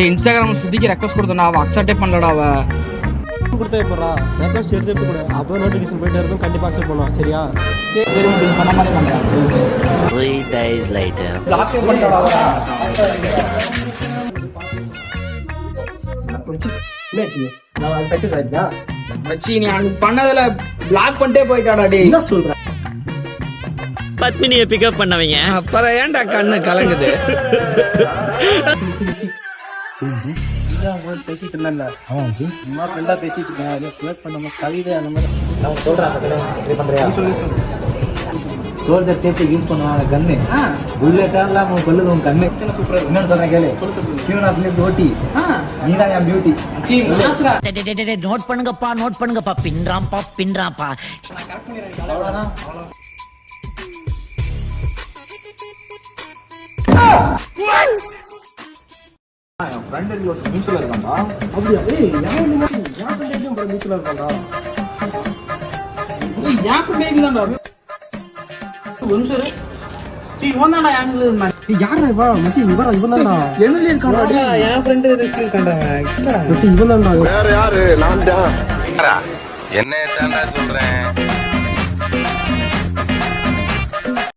Instagram சுத்திக்கு request கொடுத்தா அவ அக்செப்டே பண்ணலடா. அவ கொடுத்தே போறா ரெக்வஸ்ட் எடுத்து கூட அப்போ நோட்டிஃபிகேஷன் போயிட்டே இருக்கும். கண்டிப்பா அக்செப்ட் பண்ணுவான். சரியா? சரி நீ பண்ண மாதிரி பண்றேன். 3 days later. லாக் பண்ணிட்டடா அவ. நான் டெக்ஸ்ட் ஆயிட்டா மச்சி நீ அன்னைக்கு பண்ணதுல பிளாக் பண்ணிட்டே போயிட்டாடா. டேய் என்ன சொல்ற? பத்மினியை பிக்கப் பண்ணவங்க அப்புறம் ஏன்டா கண்ணு கலங்குது? பேசிட்டு இருந்தேன். பேசிட்டு இருக்கேன். கவிதை அந்த மாதிரி சொல்றேன். சோல்ஜர் சேஃப்டி யூஸ் பண்ணுவாங்க. கண்ணு புல்லெட்டாலாம் கொல்லுது உன் கண்ணு. இன்னொன்னு சொல்றேன் கேளு. ஓட்டி நீதான் என் பியூட்டி. நோட் பண்ணுங்கப்பா பின்றாம்பா. அப்படியா? இருக்காண்டா. யாரா இவா? மச்சி இவரா? இவன் தான்டா. என்னல இருக்கான்டா? என் ஃப்ரெண்ட் இருக்கான்டா. மச்சி இவன் தான்டா. வேற யாரு? நான் தான். என்ன தான்டா சொல்றேன்.